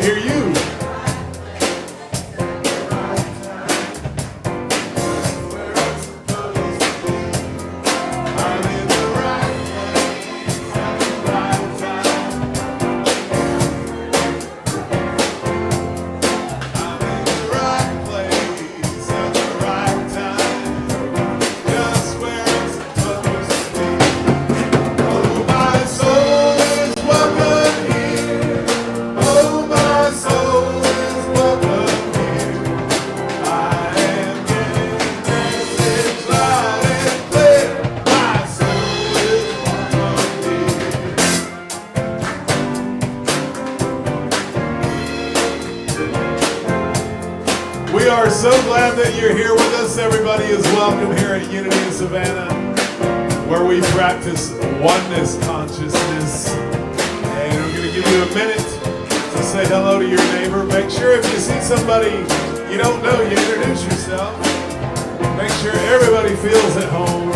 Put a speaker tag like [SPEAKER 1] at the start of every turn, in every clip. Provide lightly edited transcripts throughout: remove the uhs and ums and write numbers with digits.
[SPEAKER 1] to hear you. We are so glad that you're here with us. Everybody is welcome here at Unity in Savannah, where we practice oneness consciousness. And I'm going to give you a minute to say hello to your neighbor. Make sure if you see somebody you don't know, you introduce yourself. Make sure everybody feels at home.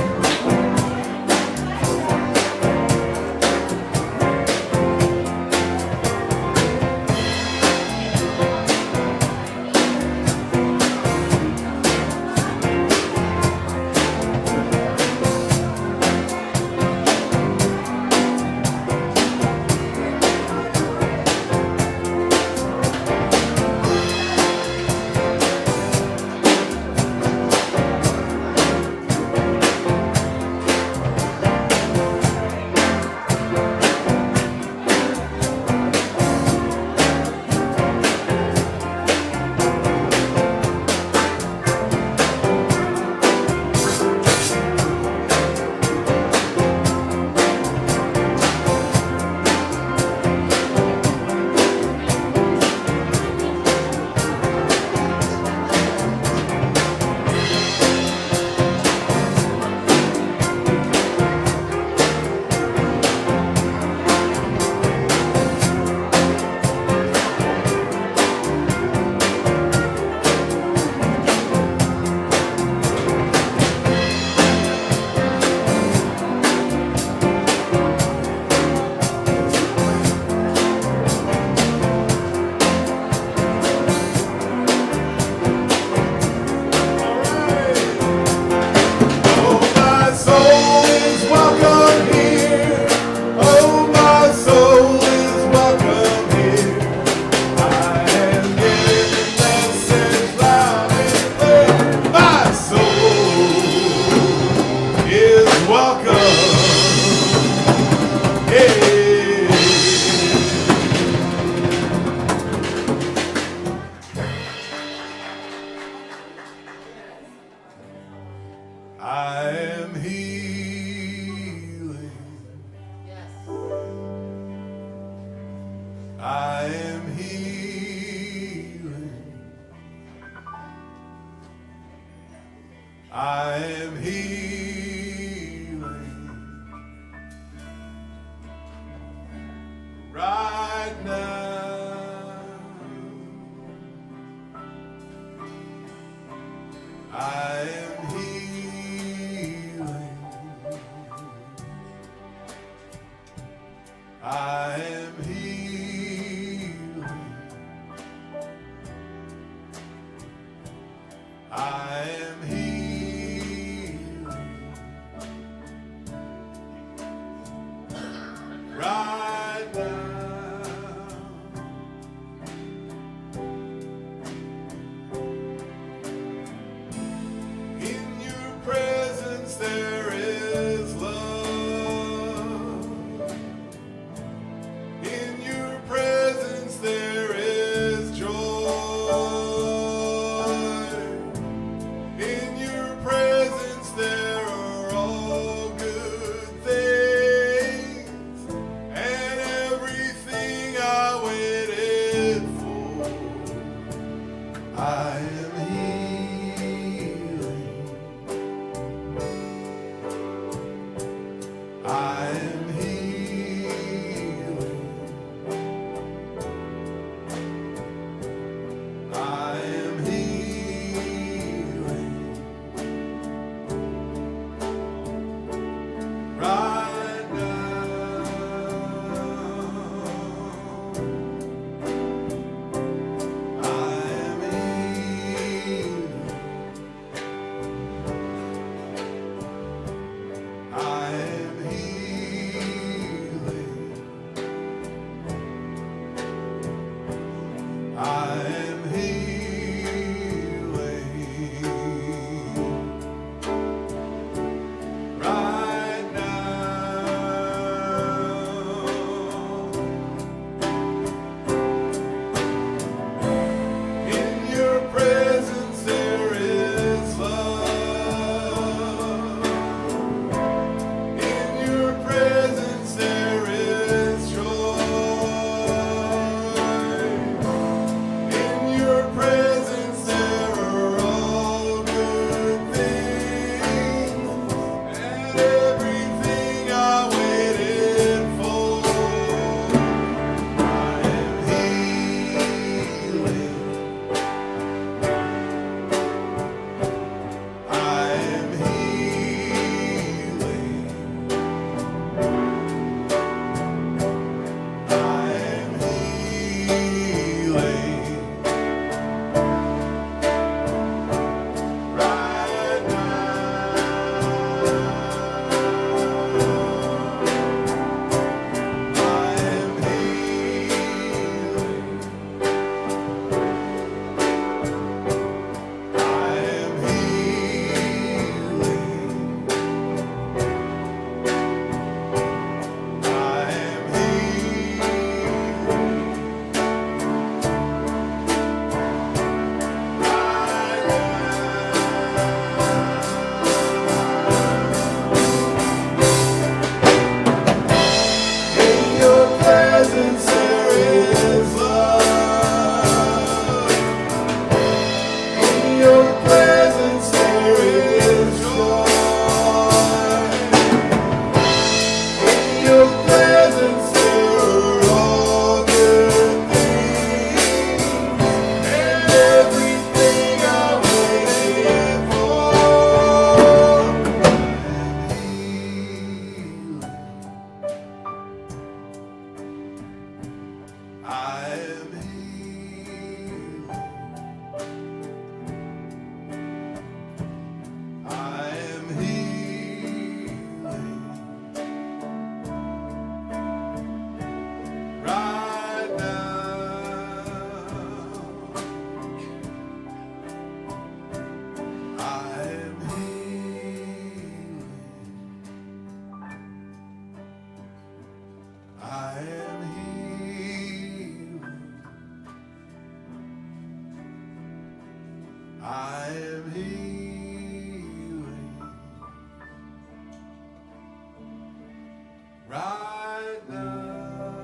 [SPEAKER 1] right now.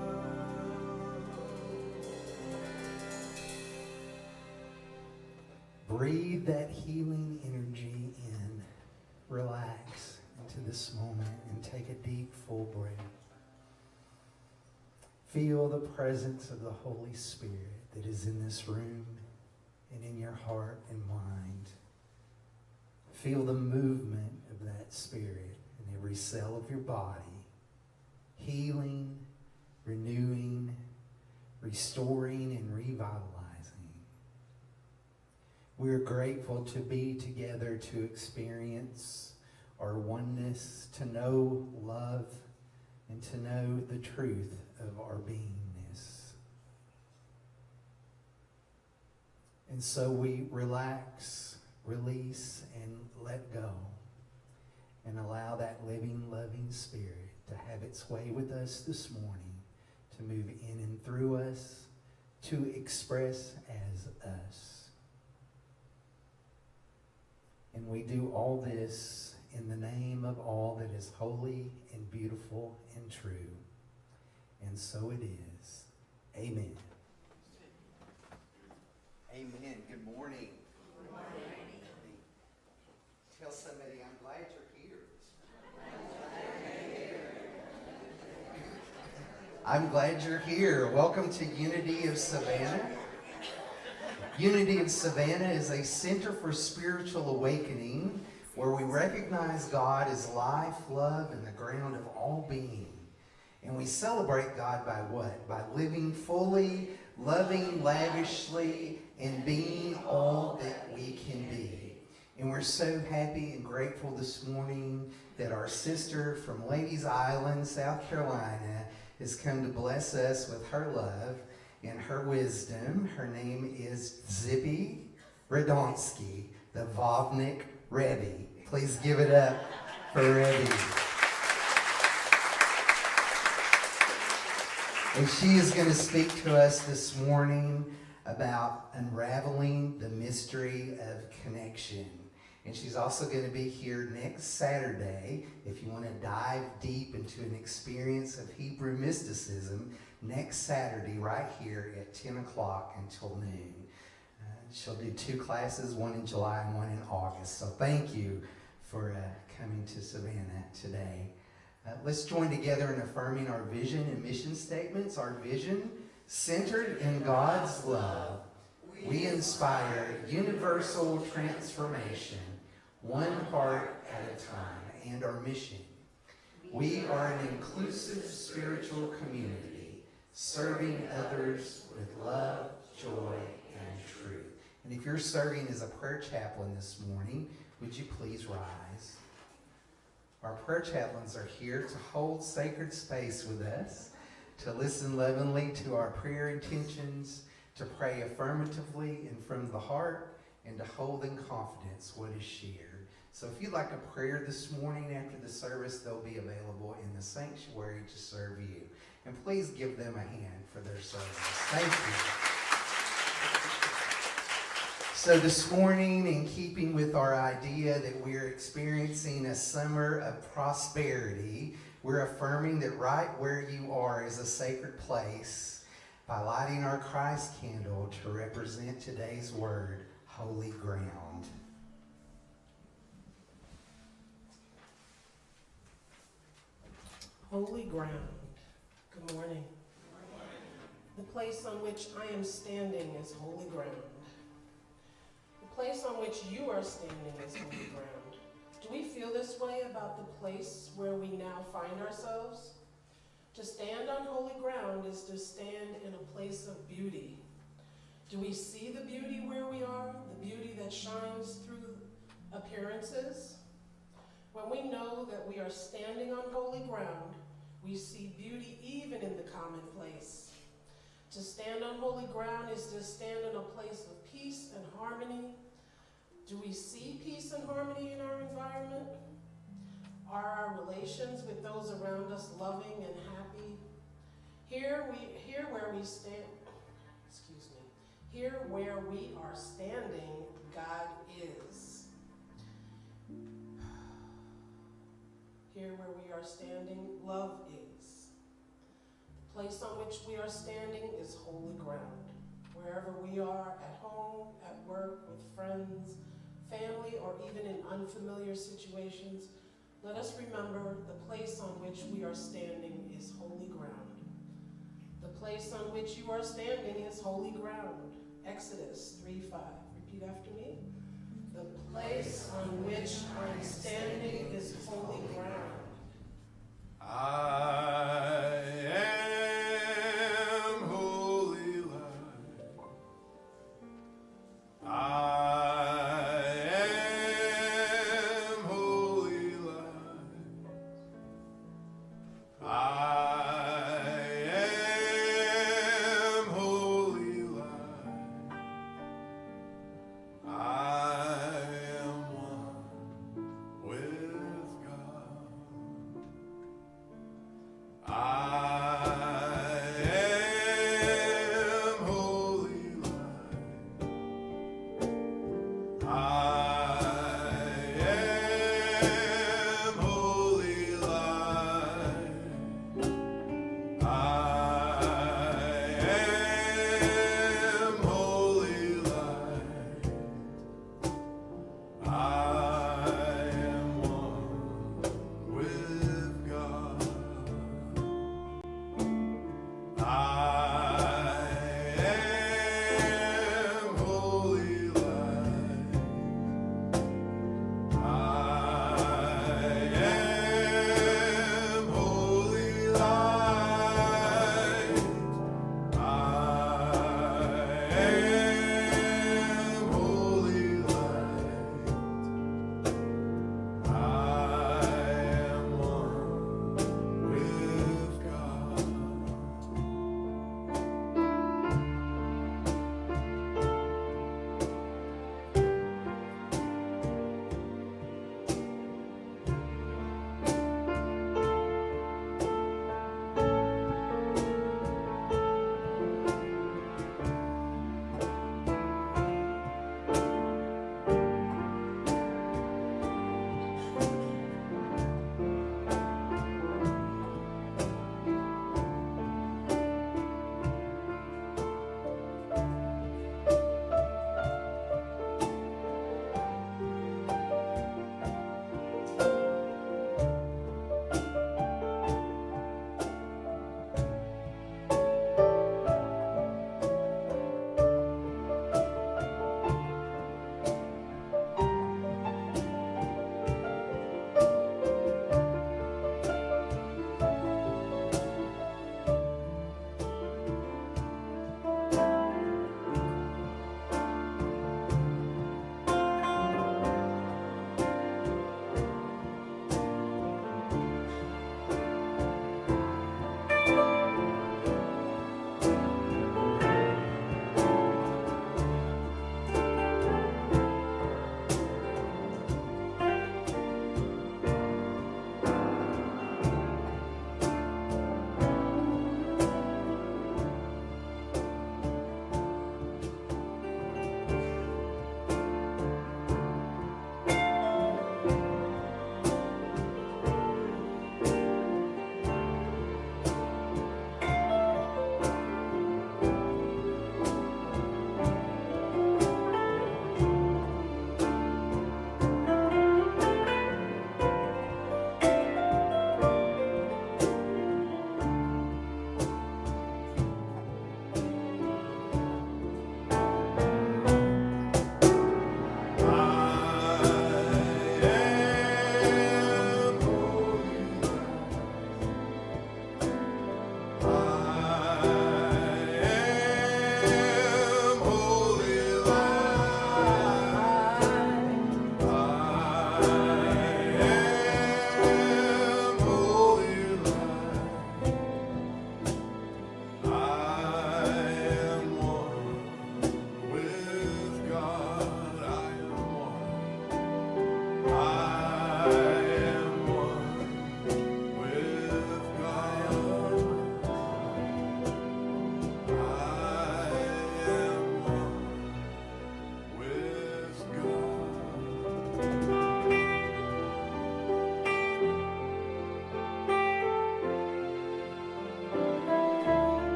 [SPEAKER 2] Breathe that healing energy in. Relax into this moment and take a deep, full breath. Feel the presence of the Holy Spirit that is in this room and in your heart and mind. Feel the movement of that Spirit in every cell of your body, healing, renewing, restoring, and revitalizing. We're grateful to be together to experience our oneness, to know love, and to know the truth of our beingness. And so we relax, release, and let go, and allow that living, loving Spirit to have its way with us this morning, to move in and through us, to express as us. And we do all this in the name of all that is holy and beautiful and true. And so it is. Amen. Amen. Good morning. Good morning. Tell somebody, I'm glad you're here. I'm glad you're here. Welcome to Unity of Savannah. Unity of Savannah is a center for spiritual awakening where we recognize God as life, love, and the ground of all being. And we celebrate God by what? By living fully, loving lavishly, and being all that we can be. And we're so happy and grateful this morning that our sister from Ladies Island, South Carolina, has come to bless us with her love and her wisdom. Her name is TZiPi Radonsky, the Vovnik Rebbe. Please give it up for Rebbe. And she is going to speak to us this morning about unraveling the mystery of connection. And she's also going to be here next Saturday if you want to dive deep into an experience of Hebrew mysticism. Next Saturday right here at 10 o'clock until noon. She'll do 2 classes, one in July and one in August. So thank you for coming to Savannah today. Let's join together in affirming our vision and mission statements. Our vision, centered in God's love, we inspire universal transformation, one heart at a time. And our mission, we are an inclusive spiritual community, serving others with love, joy, and truth. And if you're serving as a prayer chaplain this morning, would you please rise? Our prayer chaplains are here to hold sacred space with us, to listen lovingly to our prayer intentions, to pray affirmatively and from the heart, and to hold in confidence what is shared. So if you'd like a prayer this morning after the service, they'll be available in the sanctuary to serve you. And please give them a hand for their service. Thank you. So this morning, in keeping with our idea that we're experiencing a summer of prosperity, we're affirming that right where you are is a sacred place by lighting our Christ candle to represent today's word, holy ground.
[SPEAKER 3] Holy ground. Good morning. The place on which I am standing is holy ground. The place on which you are standing is holy ground. Do we feel this way about the place where we now find ourselves? To stand on holy ground is to stand in a place of beauty. Do we see the beauty where we are, the beauty that shines through appearances? When we know that we are standing on holy ground, we see beauty even in the commonplace. To stand on holy ground is to stand in a place of peace and harmony. Do we see peace and harmony in our environment? Are our relations with those around us loving and happy? Here where we are standing, God is. here where we are standing, love is. The place on which we are standing is holy ground. Wherever we are, at home, at work, with friends, family, or even in unfamiliar situations, let us remember the place on which we are standing is holy ground. The place on which you are standing is holy ground. Exodus 3:5. Repeat after me. The place on which I'm standing is holy ground.
[SPEAKER 1] I am holy light. I am holy light. I am holy light. I am one with God.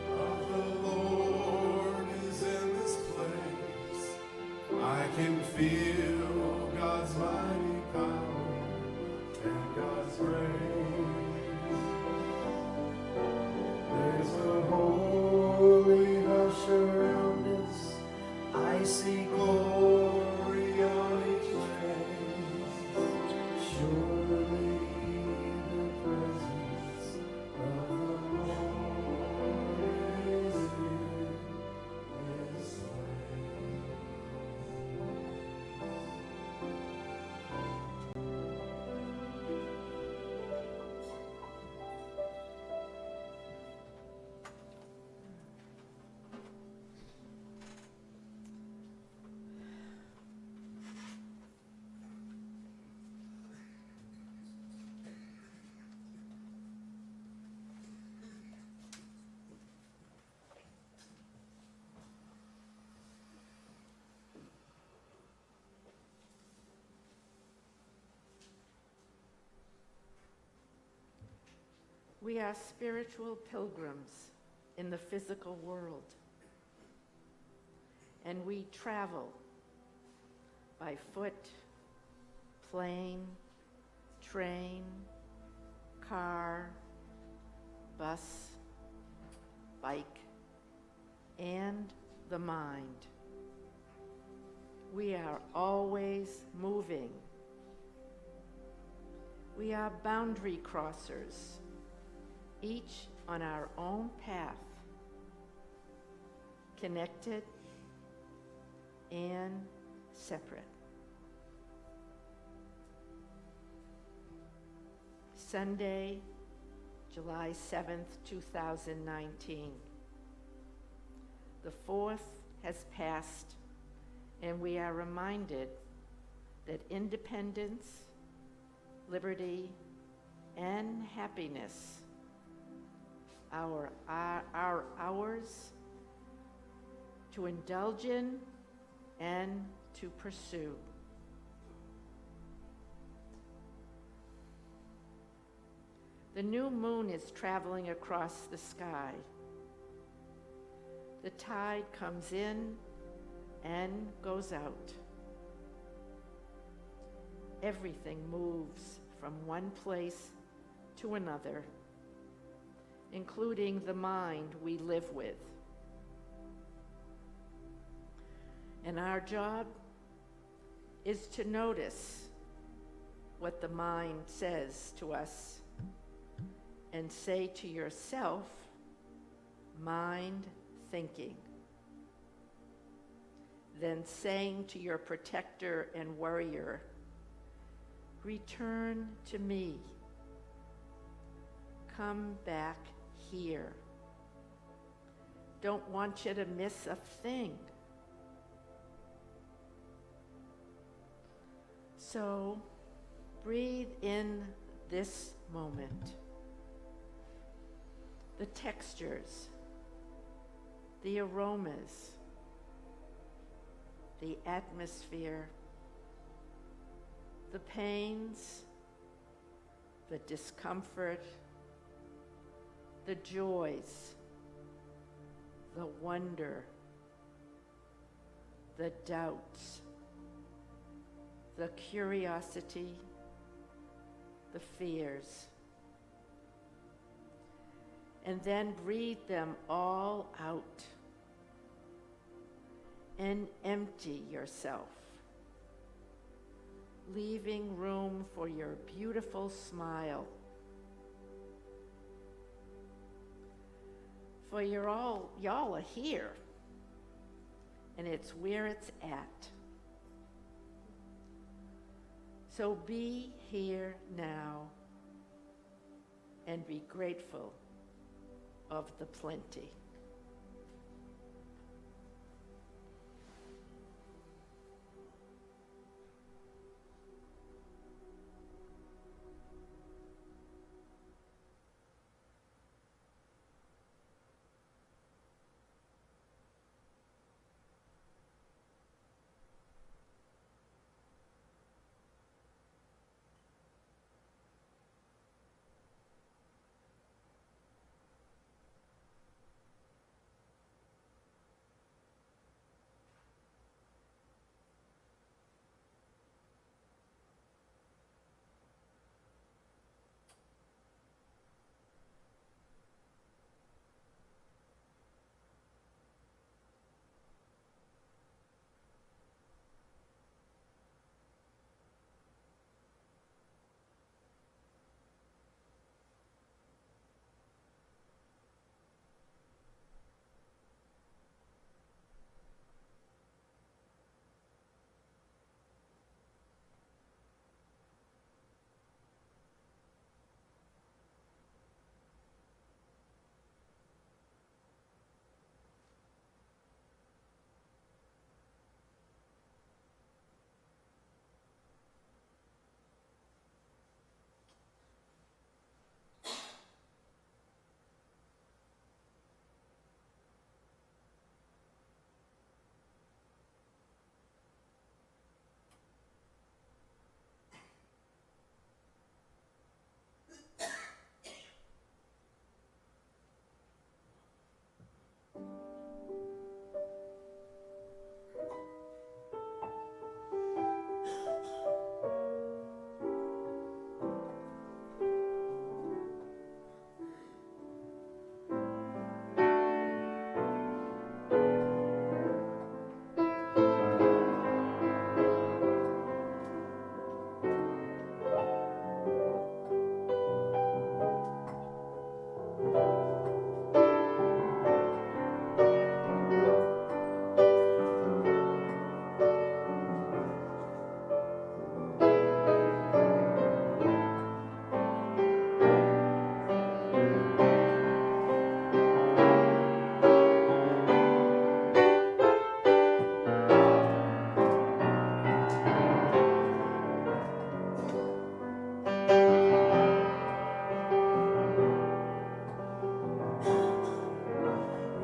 [SPEAKER 1] of the Lord is in this place. I can feel God's mighty power and God's grace. There's a holy hush around us. I see glory on each face. Surely the presence of the Lord is in this place.
[SPEAKER 4] We are spiritual pilgrims in the physical world, and we travel by foot, plane, train, car, bus, bike, and the mind. We are always moving. We are boundary crossers, each on our own path, connected and separate. Sunday, July 7th, 2019. The 4th has passed, and we are reminded that independence, liberty, and happiness are ours to indulge in and to pursue. The new moon is traveling across the sky. The tide comes in and goes out. Everything moves from one place to another, including the mind we live with. And our job is to notice what the mind says to us and say to yourself, mind thinking. Then saying to your protector and worrier, return to me. Come back here. Don't want you to miss a thing. So breathe in this moment. The textures, the aromas, the atmosphere, the pains, the discomfort, the joys, the wonder, the doubts, the curiosity, the fears. And then breathe them all out and empty yourself, leaving room for your beautiful smile. For y'all are here, and it's where it's at. So be here now and be grateful of the plenty.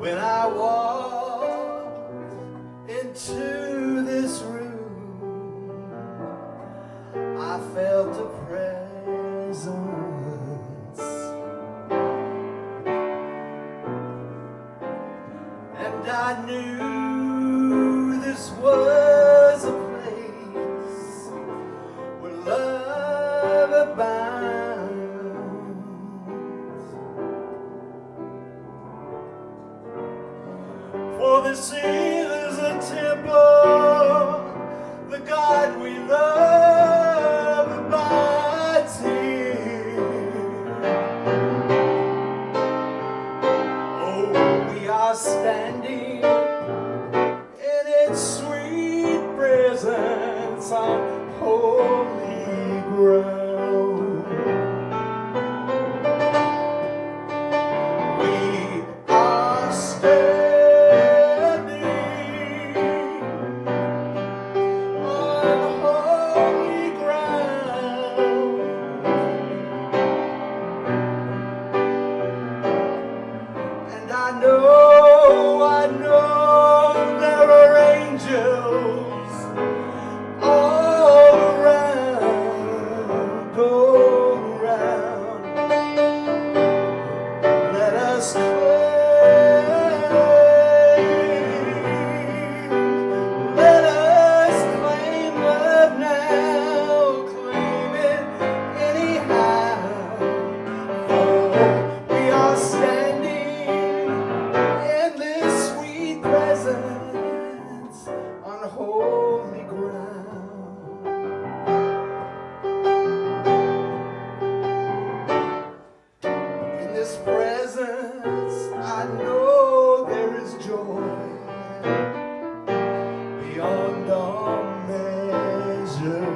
[SPEAKER 5] When I walk into this room, I felt a presence, and I knew this was a place where love abounds. For this is a temple, the God we love abides here. Oh, we are standing in its sweet presence on holy ground. We are standing on holy ground, and I know there are angels all around, all around. Let us claim love now, claim it anyhow. For we are standing in this sweet presence on holy ground. In this presence, I know there is joy beyond all measure.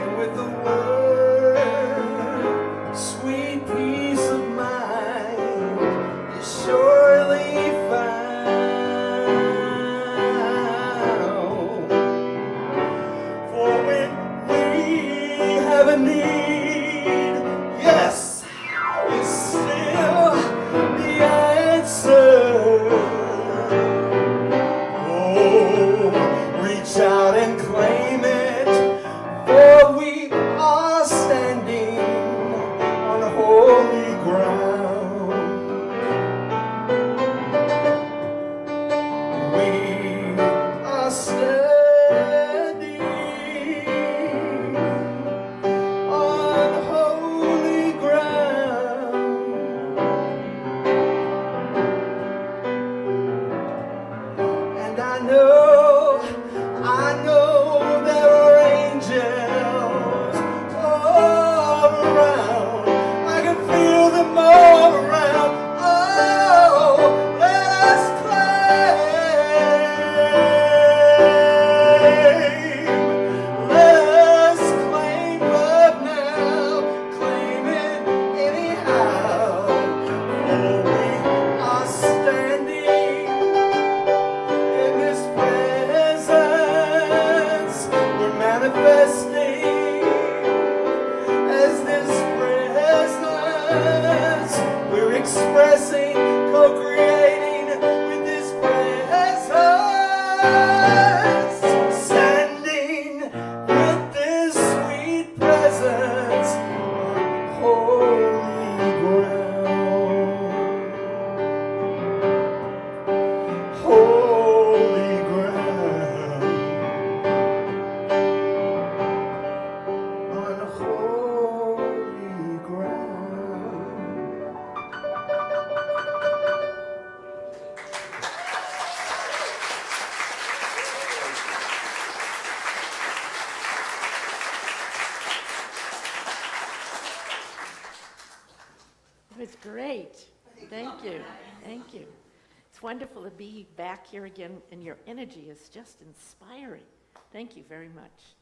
[SPEAKER 5] And with the word, sweet peace of mind is surely found. For when we have a need, yes, is still the answer. Oh, reach out and claim it, for we are standing on holy ground. We are standing on holy ground, and I know there are angels all around. I can feel them all around. Oh, let us claim love now, claim it anyhow. For we are standing in this presence, we're manifesting as this presence, we're expressing, co-creating with this presence, standing with this sweet presence on holy ground. Holy ground, on holy ground.
[SPEAKER 4] It was great. Thank you. Thank you. It's wonderful to be back here again, and your energy is just inspiring. Thank you very much.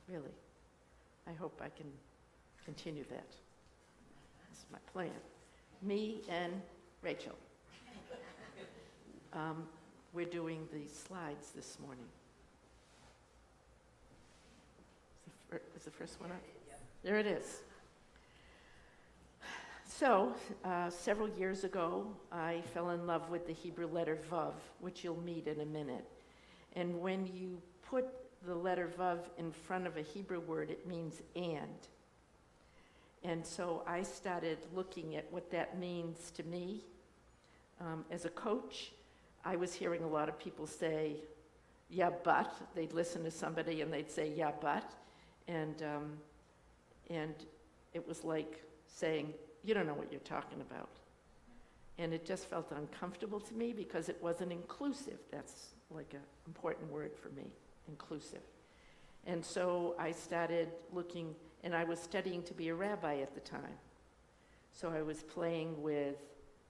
[SPEAKER 4] Really. I hope I can continue that. That's my plan. Me and Rachel. We're doing the slides this morning. Is the first one up? There it is. Several years ago, I fell in love with the Hebrew letter Vav, which you'll meet in a minute. And when you put the letter Vav in front of a Hebrew word, it means and. And so I started looking at what that means to me. As a coach, I was hearing a lot of people say, yeah, but. They'd listen to somebody and they'd say, yeah, but. And it was like saying, you don't know what you're talking about. And it just felt uncomfortable to me because it wasn't inclusive. That's like an important word for me, inclusive. And so I started looking, and I was studying to be a rabbi at the time. So I was playing with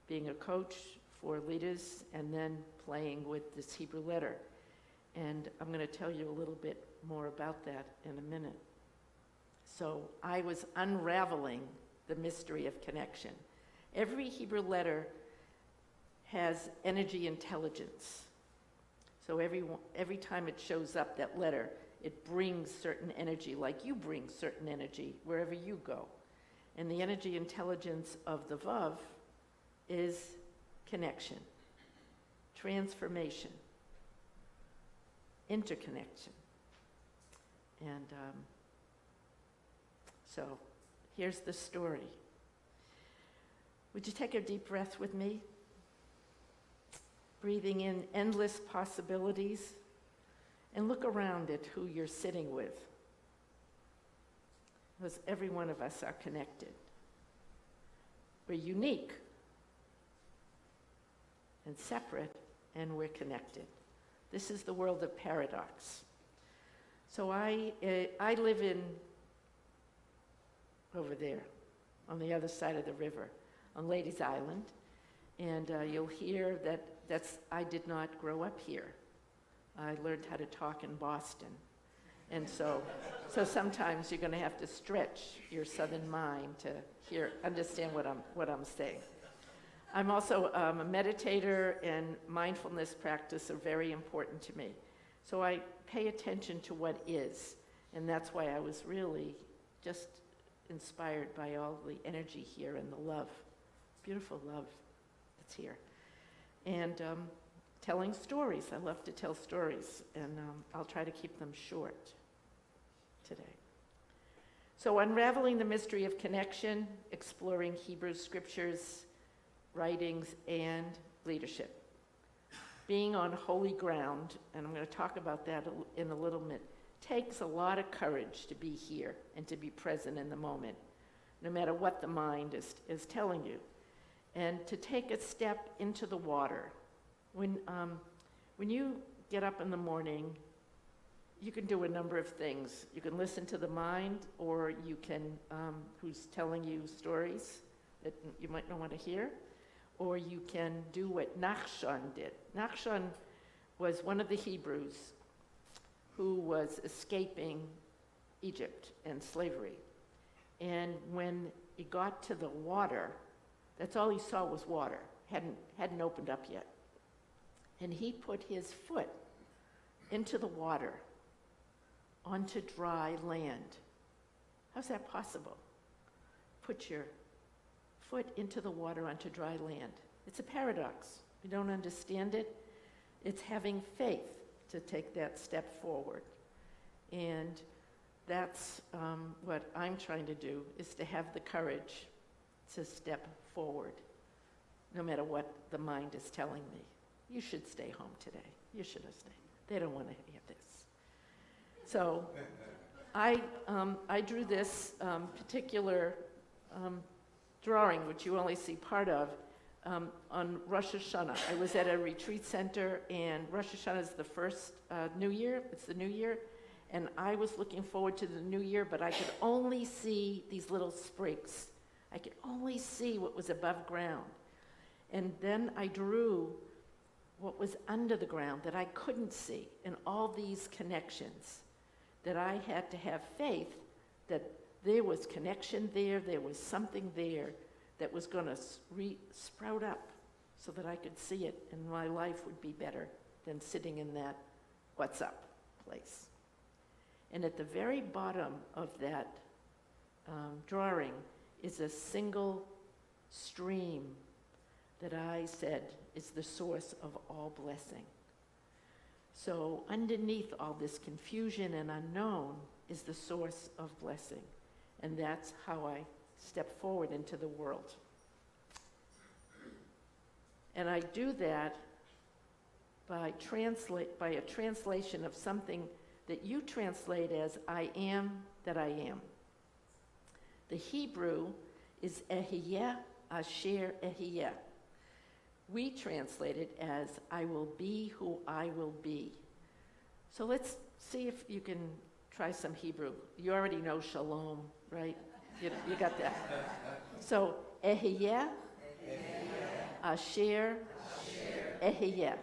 [SPEAKER 4] being a coach for leaders and then playing with this Hebrew letter. And I'm going to tell you a little bit more about that in a minute. So I was unraveling the mystery of connection. Every Hebrew letter has energy intelligence. So every time it shows up, that letter, it brings certain energy, like you bring certain energy wherever you go. And the energy intelligence of the Vav is connection, transformation, interconnection. And so here's the story. Would you take a deep breath with me? Breathing in endless possibilities, and look around at who you're sitting with. Because every one of us are connected. We're unique and separate, and we're connected. This is the world of paradox. So I live in over there, on the other side of the river, on Ladies Island, and you'll hear that I did not grow up here. I learned how to talk in Boston, and so sometimes you're going to have to stretch your southern mind to understand what I'm saying. I'm also a meditator, and mindfulness practice are very important to me. So I pay attention to what is, and that's why I was really just inspired by all the energy here and the love, beautiful love that's here. And telling stories. I love to tell stories, and I'll try to keep them short today. So unraveling the mystery of connection, exploring Hebrew scriptures, writings, and leadership. Being on holy ground, and I'm going to talk about that in a little bit, takes a lot of courage to be here and to be present in the moment, no matter what the mind is telling you. And to take a step into the water. When you get up in the morning, you can do a number of things. You can listen to the mind, or you can, who's telling you stories that you might not want to hear, or you can do what Nachshon did. Nachshon was one of the Hebrews who was escaping Egypt and slavery. And when he got to the water, that's all he saw was water. Hadn't opened up yet. And he put his foot into the water, onto dry land. How's that possible? Put your foot into the water onto dry land. It's a paradox. We don't understand it. It's having faith to take that step forward. And that's what I'm trying to do, is to have the courage to step forward, no matter what the mind is telling me. You should stay home today. You should have stayed. They don't want to hear this. So I drew this particular drawing, which you only see part of, on Rosh Hashanah. I was at a retreat center, and Rosh Hashanah is the first New Year. It's the New Year. And I was looking forward to the New Year, but I could only see these little sprigs. I could only see what was above ground. And then I drew what was under the ground that I couldn't see, and all these connections that I had to have faith that there was connection there was something there that was going to sprout up so that I could see it, and my life would be better than sitting in that what's up place. And at the very bottom of that drawing is a single stream that I said is the source of all blessing. So underneath all this confusion and unknown is the source of blessing. And that's how I step forward into the world. And I do that by a translation of something that you translate as I am that I am. The Hebrew is Ehyeh Asher Ehyeh. We translate it as I will be who I will be. So let's see if you can try some Hebrew. You already know shalom, right? You got that. So Ehyeh Asher Ehyeh.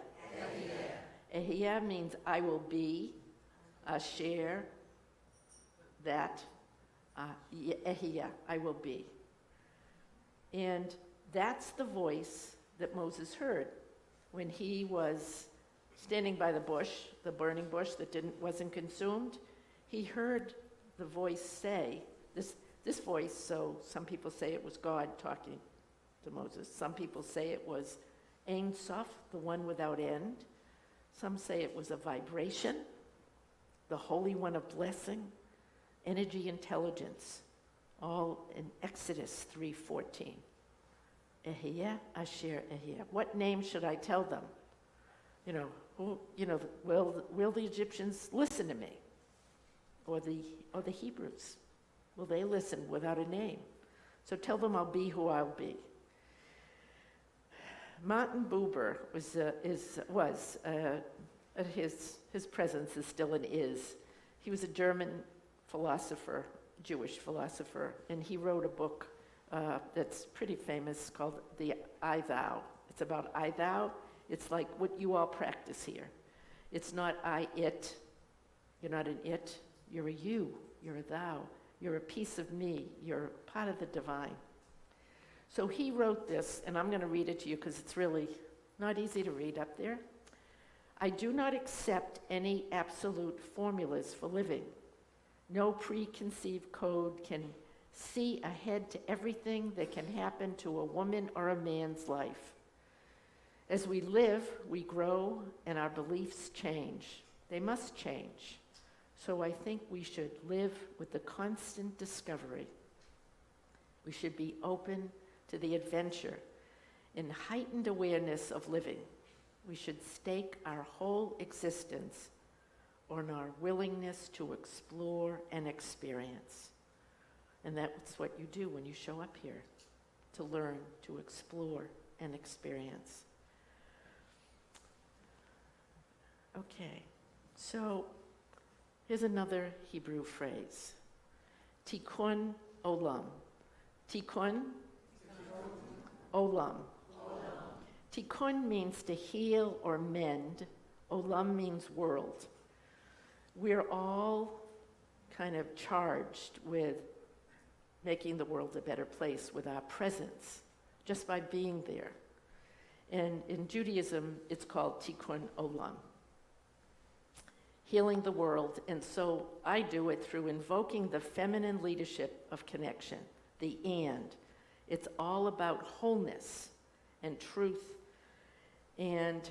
[SPEAKER 4] Ehyeh means I will be. Asher, that. Ehyeh, I will be. And that's the voice that Moses heard when he was standing by the bush, the burning bush that wasn't consumed. He heard the voice say, this voice, so some people say it was God talking to Moses. Some people say it was Ein Sof, the one without end. Some say it was a vibration, the Holy One of blessing, energy, intelligence, all in Exodus 3:14. Ehyeh Asher Ehyeh. What name should I tell them? Will the Egyptians listen to me? Or the Hebrews? Will they listen without a name? So tell them I'll be who I'll be. Martin Buber his presence is still and is. He was a German philosopher, Jewish philosopher, and he wrote a book that's pretty famous called the I Thou. It's about I Thou. It's like what you all practice here. It's not I, it. You're not an it. You're a you. You're a thou. You're a piece of me. You're part of the divine. So he wrote this, and I'm going to read it to you because it's really not easy to read up there. I do not accept any absolute formulas for living. No preconceived code can see ahead to everything that can happen to a woman or a man's life. As we live, we grow, and our beliefs change. They must change. So I think we should live with the constant discovery. We should be open to the adventure and heightened awareness of living. We should stake our whole existence on our willingness to explore and experience. And that's what you do when you show up here, to learn, to explore and experience. Okay, so here's another Hebrew phrase. Tikkun olam. Tikkun olam. Tikkun means to heal or mend. Olam means world. We're all kind of charged with making the world a better place with our presence, just by being there. And in Judaism, it's called Tikkun olam. Healing the world, and so I do it through invoking the feminine leadership of connection, the and. It's all about wholeness and truth and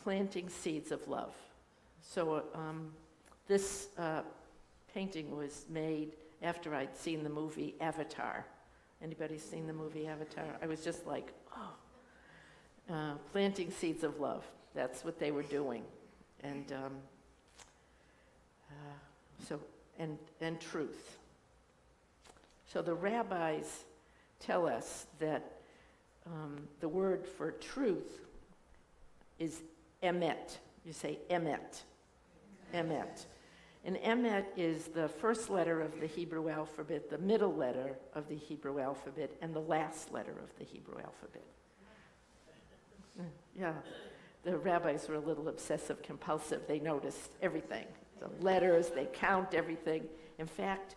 [SPEAKER 4] planting seeds of love. So this painting was made after I'd seen the movie Avatar. Anybody seen the movie Avatar? I was just like, planting seeds of love. That's what they were doing. And and truth. So the rabbis tell us that the word for truth is emet. You say emet. Emet. And emet is the first letter of the Hebrew alphabet, the middle letter of the Hebrew alphabet, and the last letter of the Hebrew alphabet. Yeah, the rabbis were a little obsessive compulsive. They noticed everything. The letters, they count everything. In fact,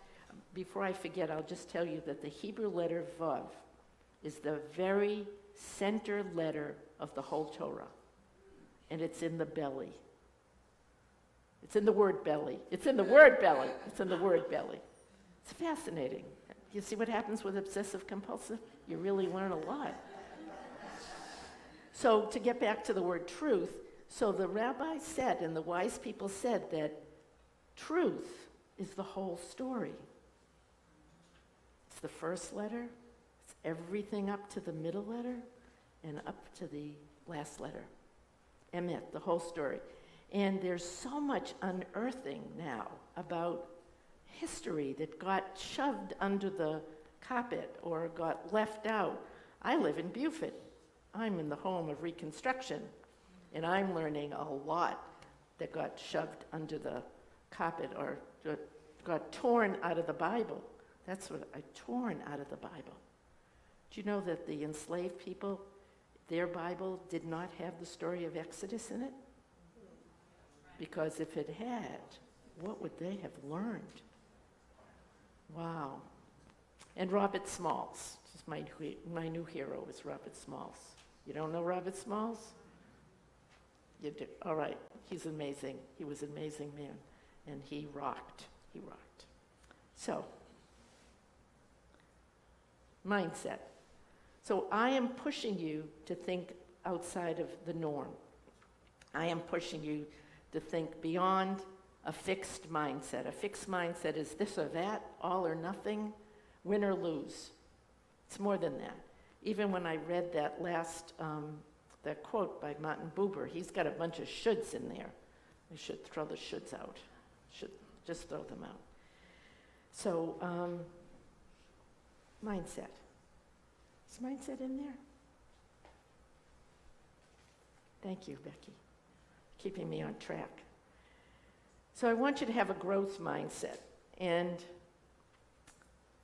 [SPEAKER 4] before I forget, I'll just tell you that the Hebrew letter Vav is the very center letter of the whole Torah. And it's in the belly. It's in the word belly. It's in the word belly. It's in the word belly. It's fascinating. You see what happens with obsessive compulsive? You really learn a lot. So to get back to the word truth, so the rabbi said and the wise people said that truth is the whole story. It's the first letter, it's everything up to the middle letter, and up to the last letter. Emet, the whole story. And there's so much unearthing now about history that got shoved under the carpet or got left out. I live in Beaufort. I'm in the home of Reconstruction, and I'm learning a lot that got shoved under the carpet or got torn out of the Bible. That's what torn out of the Bible. Do you know that the enslaved people, their Bible did not have the story of Exodus in it? Because if it had, what would they have learned? Wow. And Robert Smalls, my new hero is Robert Smalls. You don't know Robert Smalls? You do. All right. He's amazing. He was an amazing man. And he rocked. He rocked. So, mindset. So I am pushing you to think outside of the norm. I am pushing you to think beyond a fixed mindset. A fixed mindset is this or that, all or nothing, win or lose. It's more than that. Even when I read that last, that quote by Martin Buber, he's got a bunch of shoulds in there. I should throw the shoulds out. Should just throw them out. So, mindset. Is mindset in there? Thank you, Becky, keeping me on track. So I want you to have a growth mindset. And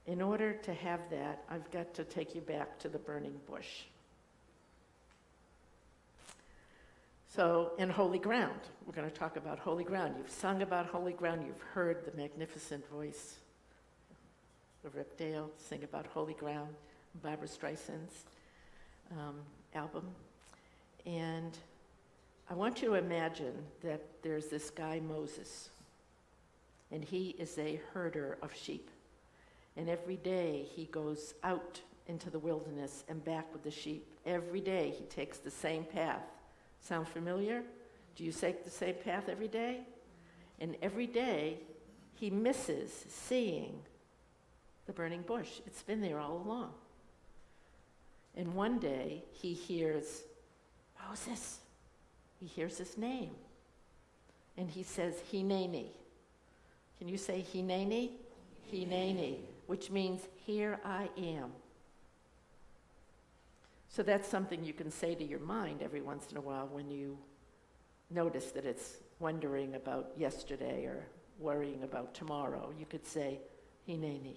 [SPEAKER 4] in order to have that, I've got to take you back to the burning bush. So, in holy ground, we're going to talk about holy ground. You've sung about holy ground. You've heard the magnificent voice of Rip Dale sing about holy ground, Barbara Streisand's album. And I want you to imagine that there's this guy, Moses, and he is a herder of sheep. And every day he goes out into the wilderness and back with the sheep. Every day he takes the same path. Sound familiar? Do you take the same path every day? And every day he misses seeing the burning bush. It's been there all along. And one day he hears Moses. He hears his name. And he says, Hineni. Can you say Hineni? Hineni, which means, here I am. So that's something you can say to your mind every once in a while when you notice that it's wondering about yesterday or worrying about tomorrow. You could say, Hineni,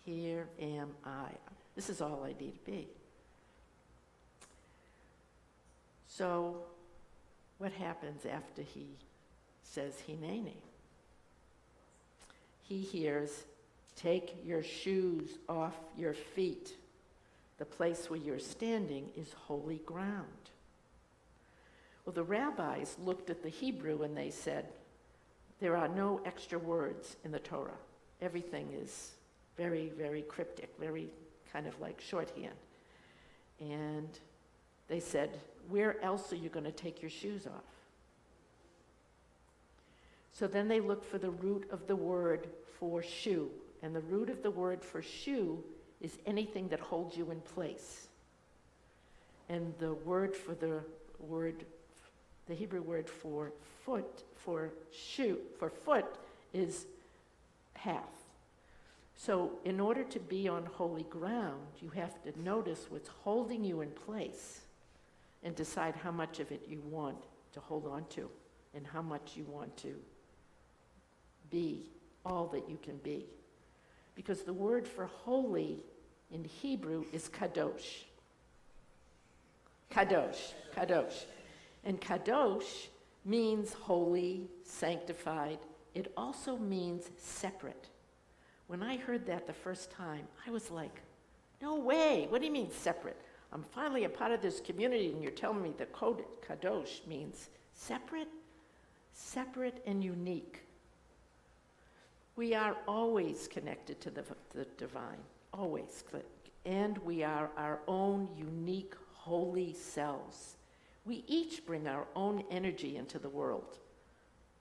[SPEAKER 4] here am I. This is all I need to be. So what happens after he says Hineni? He hears, take your shoes off your feet. The place where you're standing is holy ground. Well, the rabbis looked at the Hebrew and they said, there are no extra words in the Torah. Everything is very, very cryptic, very kind of like shorthand. And they said, where else are you going to take your shoes off? So then they looked for the root of the word for shoe. And the root of the word for shoe is anything that holds you in place. And the word for the Hebrew word for foot, for shoe, for foot is path. So in order to be on holy ground, you have to notice what's holding you in place and decide how much of it you want to hold on to and how much you want to be all that you can be. Because the word for holy in Hebrew is kadosh. Kadosh, kadosh. And kadosh means holy, sanctified. It also means separate. When I heard that the first time, I was like, no way, what do you mean separate? I'm finally a part of this community and you're telling me that kadosh means separate? Separate and unique. We are always connected to the divine, always. and we are our own unique holy selves. We each bring our own energy into the world.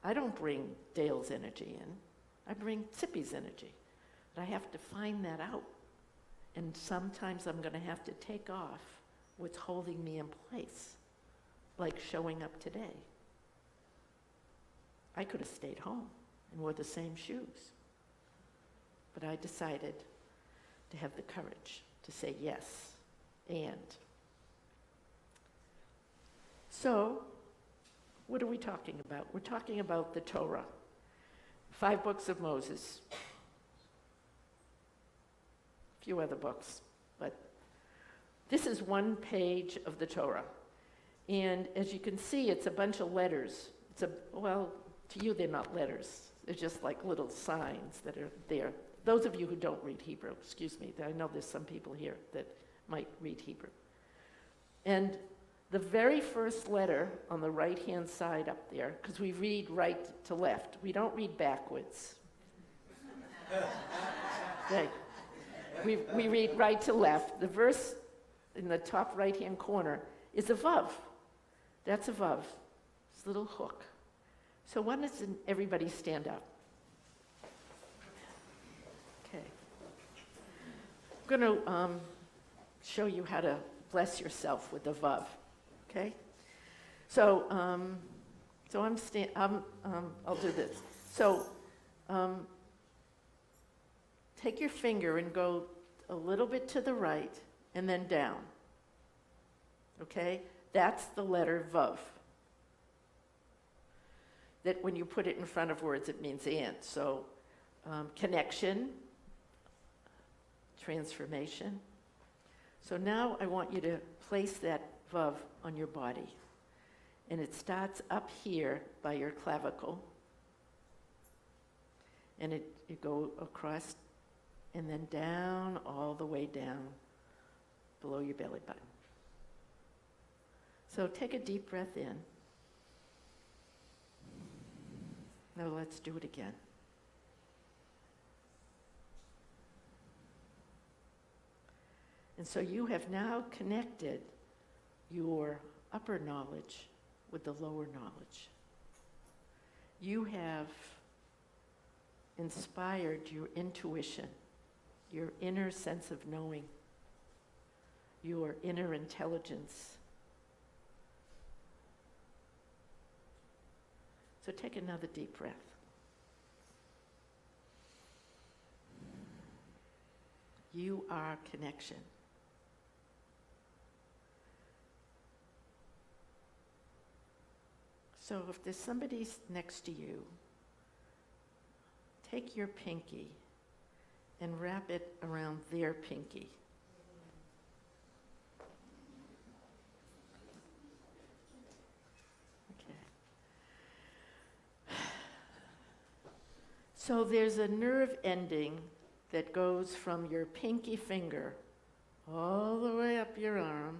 [SPEAKER 4] I don't bring Dale's energy in. I bring TZiPi's energy. But I have to find that out. And sometimes I'm going to have to take off what's holding me in place, like showing up today. I could have stayed home and wore the same shoes. But I decided to have the courage to say yes, and. So, what are we talking about? We're talking about the Torah, 5 books of Moses, a few other books, but this is one page of the Torah. And as you can see, it's a bunch of letters. Well, to you they're not letters. They're just like little signs that are there. Those of you who don't read Hebrew, excuse me, I know there's some people here that might read Hebrew. And the very first letter on the right-hand side up there, because we read right to left. We don't read backwards. Okay. We read right to left. The verse in the top right-hand corner is a vav. That's a vav. It's a little hook. So why doesn't everybody stand up? Okay. I'm going to show you how to bless yourself with the vav. Okay? So, I'll do this. So, take your finger and go a little bit to the right and then down. Okay? That's the letter vav. That when you put it in front of words, it means and. So, connection, transformation. So now I want you to place that vav on your body. And it starts up here by your clavicle. And you go across and then down, all the way down below your belly button. So take a deep breath in. Now let's do it again. And so you have now connected your upper knowledge with the lower knowledge. You have inspired your intuition, your inner sense of knowing, your inner intelligence. So take another deep breath. You are connection. So if there's somebody next to you, take your pinky and wrap it around their pinky. Okay. So there's a nerve ending that goes from your pinky finger all the way up your arm,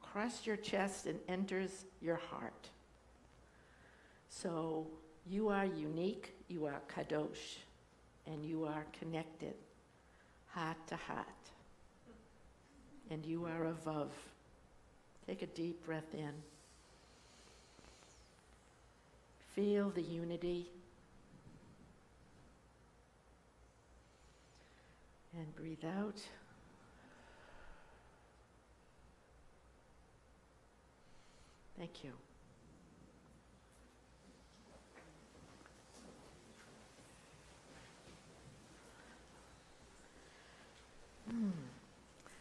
[SPEAKER 4] across your chest, and enters your heart. So you are unique, you are kadosh, and you are connected, heart to heart. And you are a vav. Take a deep breath in. Feel the unity. And breathe out. Thank you.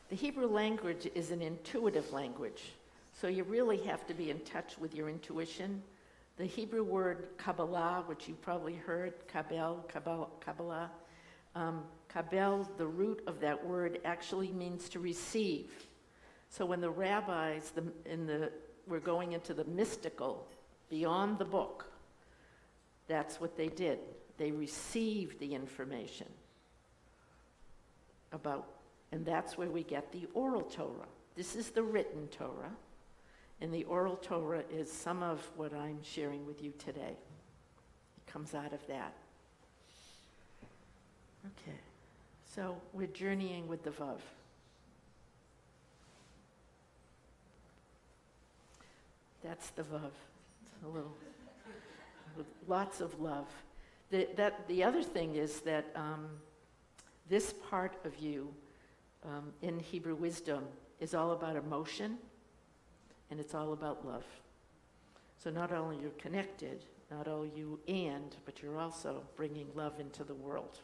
[SPEAKER 4] The Hebrew language is an intuitive language, so you really have to be in touch with your intuition. The Hebrew word Kabbalah, which you probably heard, Kabbalah, Kabel, the root of that word actually means to receive. So when the rabbis were going into the mystical, beyond the book, that's what they did. They received the information about. And that's where we get the oral Torah. This is the written Torah, and the oral Torah is some of what I'm sharing with you today. It comes out of that. Okay, so we're journeying with the vav. That's the Vav. A little, with lots of love. The other thing is that this part of you in Hebrew wisdom is all about emotion, and it's all about love. So not only you're connected, not only you but you're also bringing love into the world.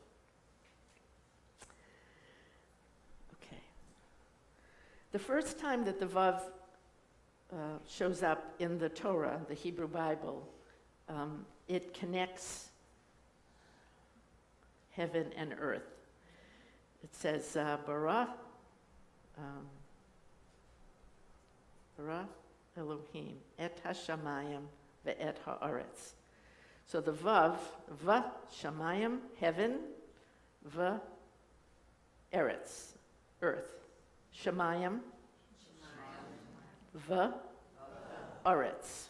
[SPEAKER 4] Okay. The first time that the Vav shows up in the Torah, the Hebrew Bible, it connects heaven and earth. It says, bara Elohim et hashamayim ve'et haaretz. So the Vav, shamayim, heaven, eretz, earth. Shamayim, aretz.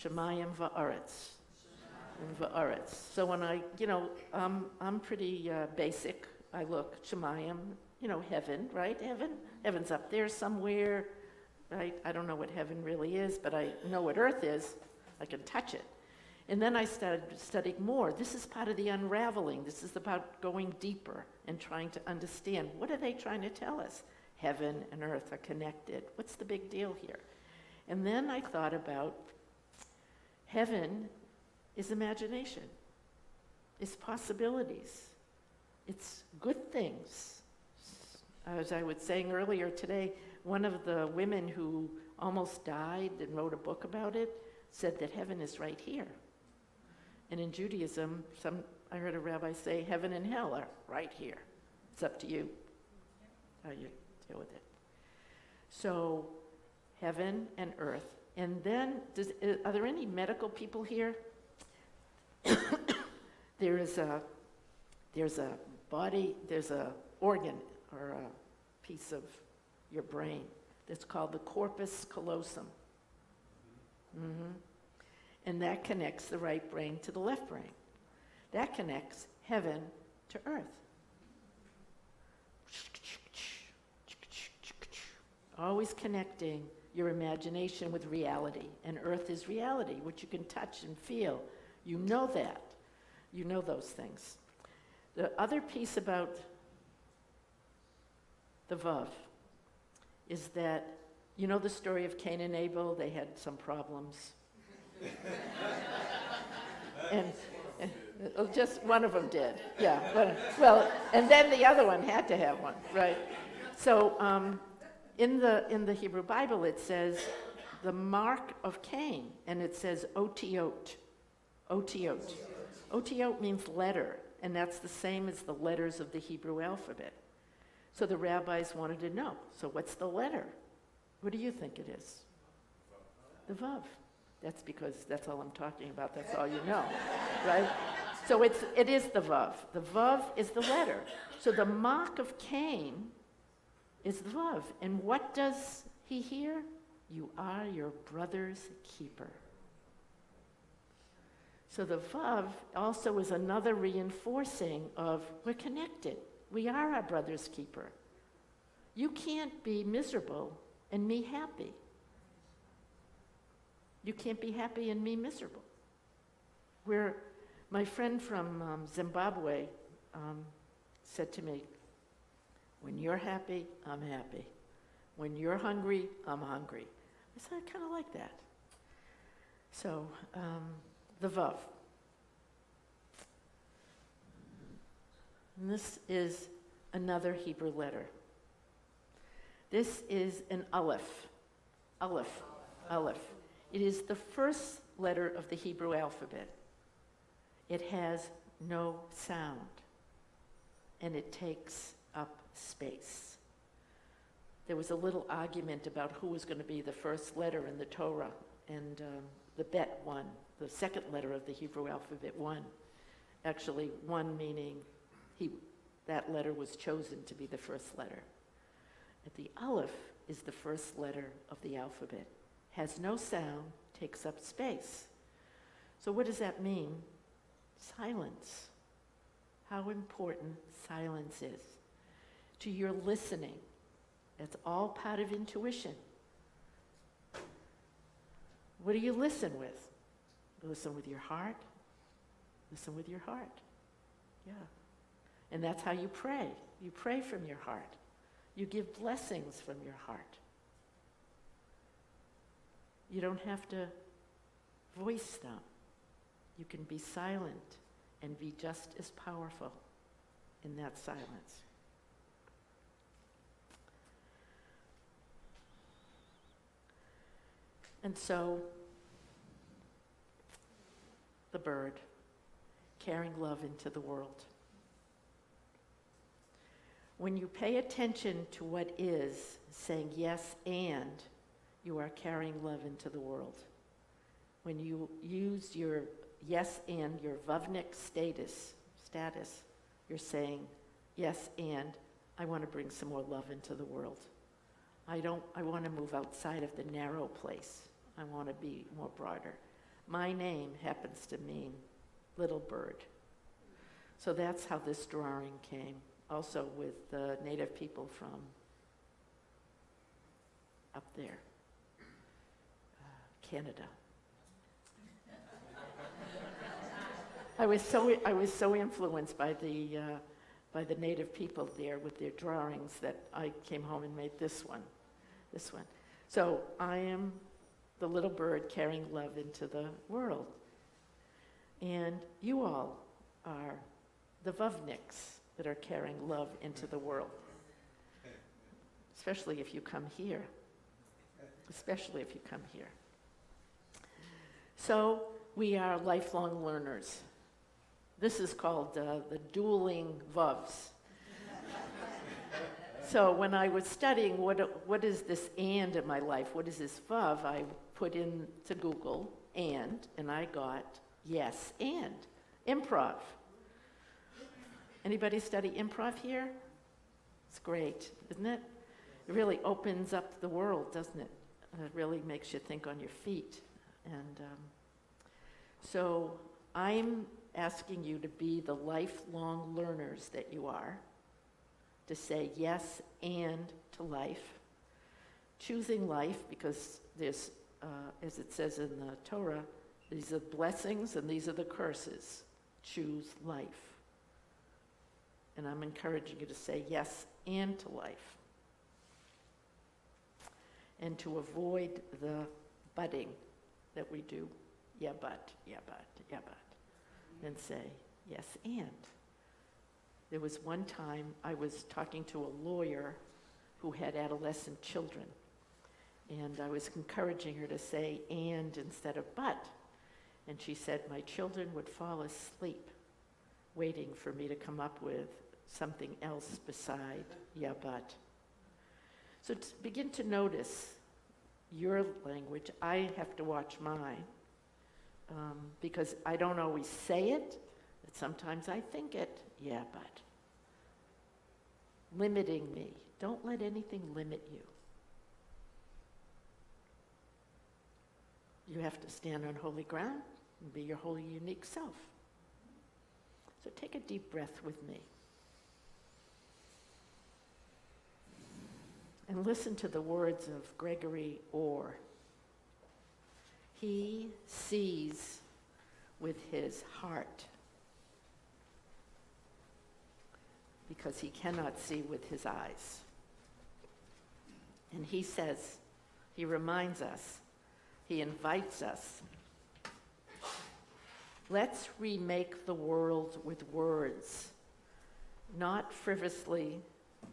[SPEAKER 4] Shamayim va'aretz. And va'aretz. So when I'm pretty basic. I look, Shemayim, heaven, right? Heaven's up there somewhere, right? I don't know what heaven really is, but I know what earth is. I can touch it. And then I started studying more. This is part of the unraveling. This is about going deeper and trying to understand, what are they trying to tell us? Heaven and earth are connected. What's the big deal here? And then I thought about heaven is imagination. It's possibilities. It's good things. As I was saying earlier today, one of the women who almost died and wrote a book about it said that heaven is right here. And in Judaism, I heard a rabbi say, heaven and hell are right here. It's up to you how you deal with it. So, heaven and earth. And then, are there any medical people here? There's a body, there's a organ or a piece of your brain that's called the corpus callosum. Mm-hmm. And that connects the right brain to the left brain. That connects heaven to earth. Always connecting your imagination with reality. And earth is reality, which you can touch and feel. You know that. You know those things. The other piece about the Vav is that, you know the story of Cain and Abel? They had some problems. and just one of them did, yeah. Well, and then the other one had to have one, right? So in the Hebrew Bible it says the mark of Cain, and it says otiot. Otiot. Otiot means letter, and that's the same as the letters of the Hebrew alphabet. So the rabbis wanted to know, so what's the letter? What do you think it is? The Vav. That's because that's all I'm talking about, that's all you know, right? So it is the Vav. The Vav is the letter. So the mark of Cain is the Vav. And what does he hear? You are your brother's keeper. So the Vav also is another reinforcing of we're connected. We are our brother's keeper. You can't be miserable and me happy. You can't be happy and me miserable. My friend from Zimbabwe said to me, when you're happy, I'm happy. When you're hungry, I'm hungry. I said, I kind of like that. So, the Vav. And this is another Hebrew letter. This is an Aleph. Aleph. Aleph. It is the first letter of the Hebrew alphabet. It has no sound, and it takes up space. There was a little argument about who was going to be the first letter in the Torah, and the Bet won. The second letter of the Hebrew alphabet won. Actually, one meaning that letter was chosen to be the first letter. But the Aleph is the first letter of the alphabet. Has no sound, takes up space. So what does that mean? Silence. How important silence is to your listening. That's all part of intuition. What do you listen with? Listen with your heart. Listen with your heart. Yeah. And that's how you pray. You pray from your heart. You give blessings from your heart. You don't have to voice them. You can be silent and be just as powerful in that silence. And so, the bird, carrying love into the world. When you pay attention to what is, saying yes and, you are carrying love into the world. When you use your yes and, your Vavnik status, you're saying, yes and, I want to bring some more love into the world. I want to move outside of the narrow place. I want to be more broader. My name happens to mean little bird. So that's how this drawing came, also with the native people from up there, Canada. I was so influenced by the native people there with their drawings that I came home and made this one. So I am the little bird carrying love into the world. And you all are the Vavniks that are carrying love into the world. Especially if you come here. So we are lifelong learners. This is called the dueling Vavs. So when I was studying what is this and in my life, what is this Vav, I put into Google and I got yes and, improv. Anybody study improv here? It's great, isn't it? It really opens up the world, doesn't it? It really makes you think on your feet. And so I'm asking you to be the lifelong learners that you are, to say yes and to life, choosing life because there's, as it says in the Torah, these are blessings and these are the curses. Choose life. And I'm encouraging you to say yes and to life. And to avoid the butting that we do, yeah but, and say yes and. There was one time I was talking to a lawyer who had adolescent children, and I was encouraging her to say and instead of but. And she said, my children would fall asleep waiting for me to come up with something else beside yeah but. So to begin to notice your language. I have to watch mine because I don't always say it, but sometimes I think it, yeah but. Limiting me. Don't let anything limit you. You have to stand on holy ground and be your holy, unique self. So take a deep breath with me. And listen to the words of Gregory Orr. He sees with his heart because he cannot see with his eyes. And he says, he reminds us, he invites us, let's remake the world with words, not frivolously,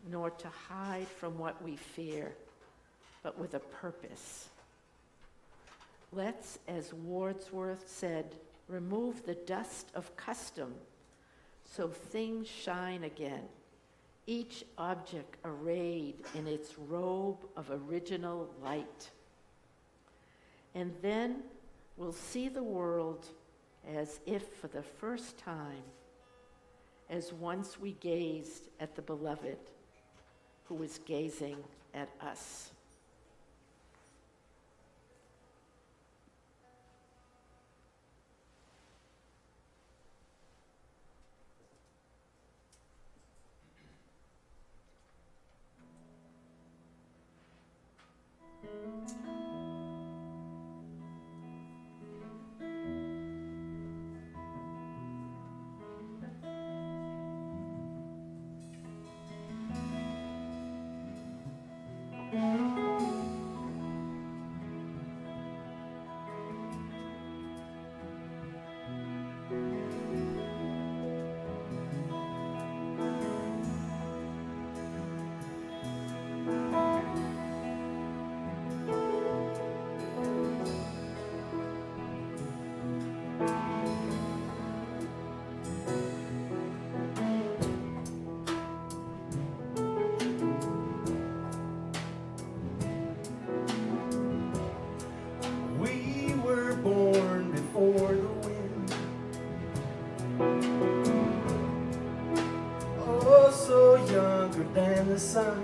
[SPEAKER 4] nor to hide from what we fear, but with a purpose. Let's, as Wordsworth said, remove the dust of custom so things shine again, each object arrayed in its robe of original light. And then we'll see the world as if for the first time, as once we gazed at the beloved who was gazing at us.
[SPEAKER 5] We were born before the wind. Oh, so younger than the sun.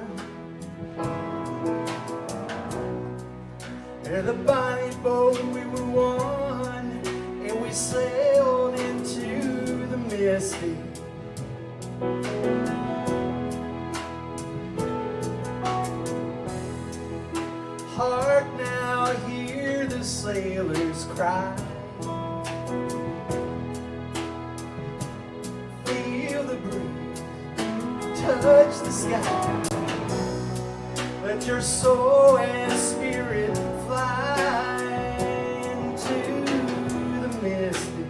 [SPEAKER 5] In the bonnie boat we were one, and we sailed into the misty. Hark now, hear the sailors cry. Feel the breeze touch the sky. Let your soul and spirit fly into the misty.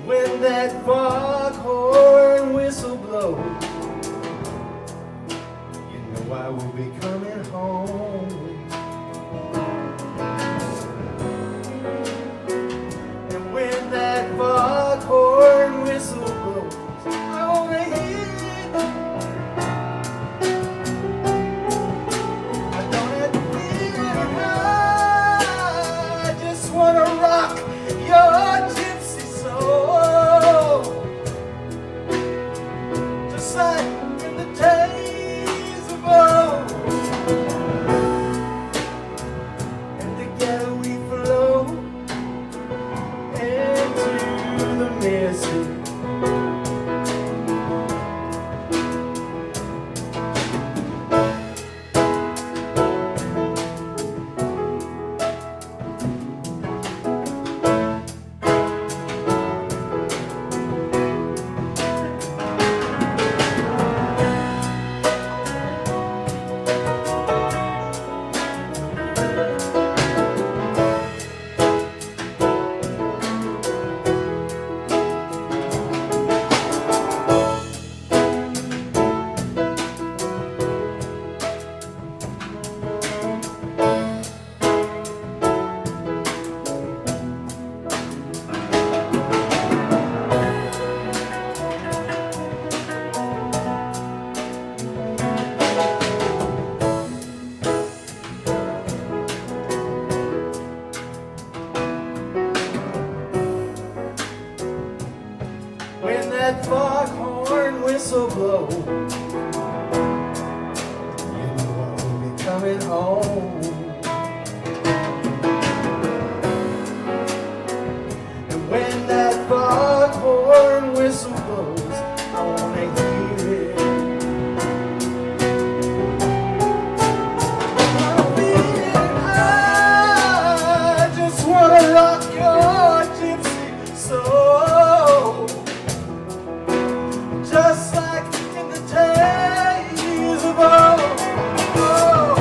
[SPEAKER 5] When that foghorn whistle blows, you know I will be coming home. And when that foghorn whistle blows, I wanna hear it. I don't have to figure it out. I just wanna rock your gypsy soul, just like in the days of old. And together we flow into the misty. When that foghorn whistle blows, you know I will be coming home. And when that foghorn whistle blows, I wanna hear it. I feel it. I just wanna rock your gypsy soul, just like in the days of old. Oh.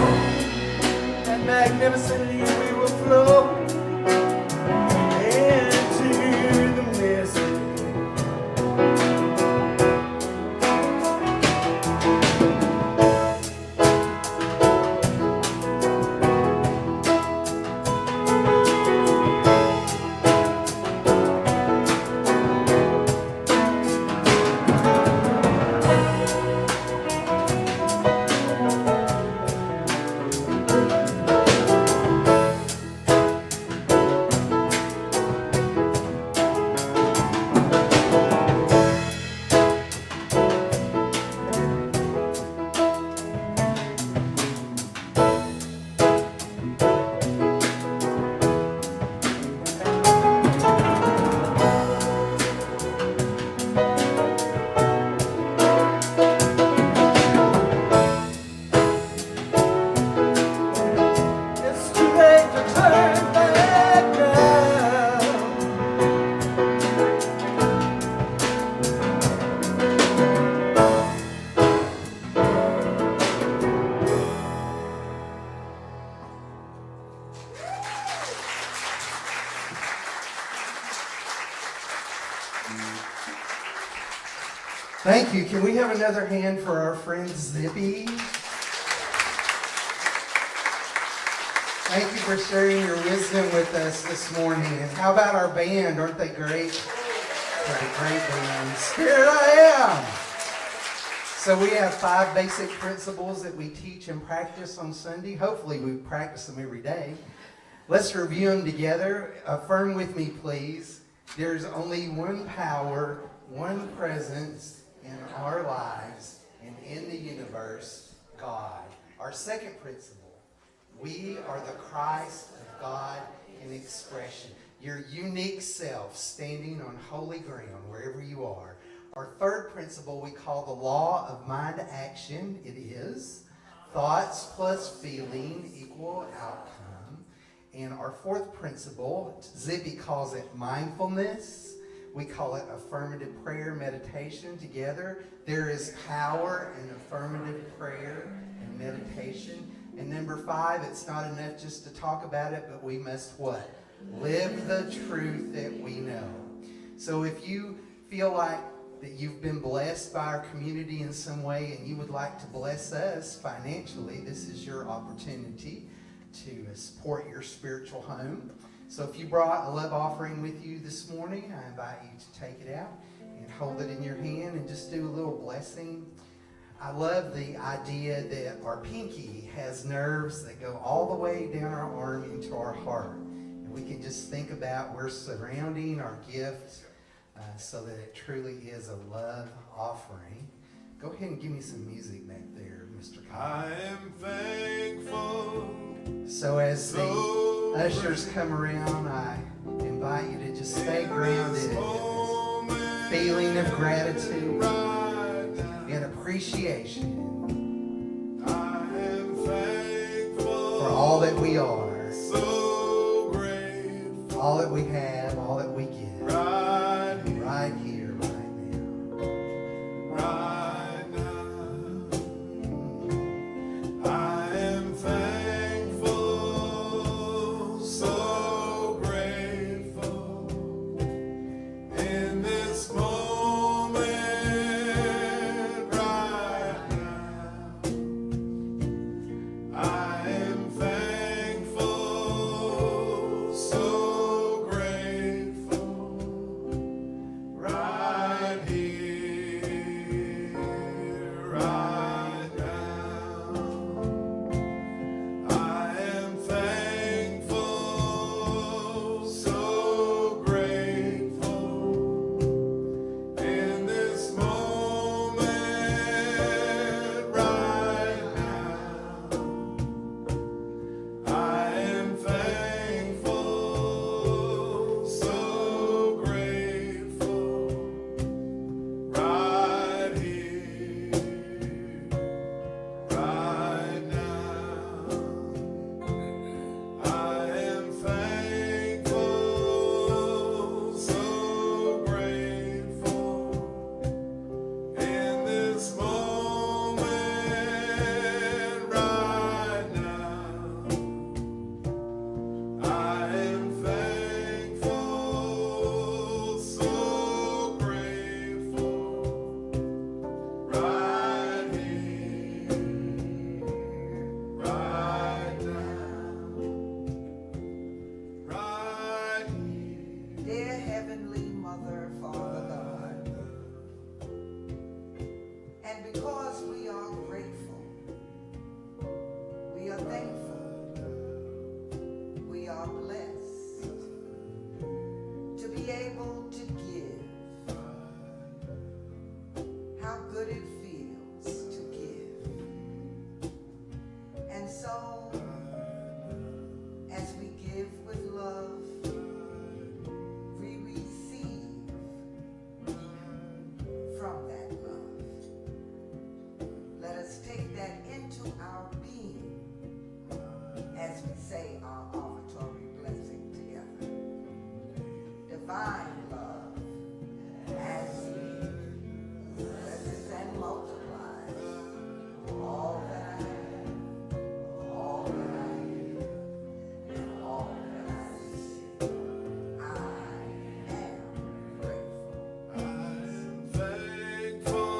[SPEAKER 2] Thank you. Can we have another hand for our friend TZiPi? Thank you for sharing your wisdom with us this morning. And how about our band? Aren't they great? What a great band. Spirit I Am. So we have 5 basic principles that we teach and practice on Sunday. Hopefully we practice them every day. Let's review them together. Affirm with me, please. There's only one power, one presence in our lives and in the universe, God. Our second principle, we are the Christ of God in expression. Your unique self standing on holy ground wherever you are. Our third principle we call the law of mind action. It is thoughts plus feeling equal outcome. And our fourth principle, TZiPi calls it mindfulness. We call it affirmative prayer meditation together. There is power in affirmative prayer and meditation. And number 5, it's not enough just to talk about it, but we must what? Live the truth that we know. So if you feel like that you've been blessed by our community in some way and you would like to bless us financially, this is your opportunity to support your spiritual home. So if you brought a love offering with you this morning, I invite you to take it out and hold it in your hand and just do a little blessing. I love the idea that our pinky has nerves that go all the way down our arm into our heart. And we can just think about we're surrounding our gift so that it truly is a love offering. Go ahead and give me some music back there, Mr. Kyle.
[SPEAKER 1] I am thankful.
[SPEAKER 2] So as the ushers come around, I invite you to just stay grounded in this feeling of gratitude and appreciation for all that we are, all that we have, all that we give, right here, right now.
[SPEAKER 1] I am thankful, so grateful in this moment right now. I am thankful, so grateful right here, right now. I am thankful, so grateful in this moment right now. I am thankful, so grateful right here, right now. I am thankful, so grateful in this moment right now. I am thankful, so grateful right here, right now, right here.
[SPEAKER 5] Dear Heavenly Mother, Father God, and because we are grateful, we are thankful, we are blessed to be able to give. How good it feels to give. And so, as we give with love, we receive from that love. Let us take that into our being as we say our offertory blessing together. Divine love, as He blesses and multiplies all that I have, all that I give, and all that I receive. I am grateful.
[SPEAKER 1] I am thankful,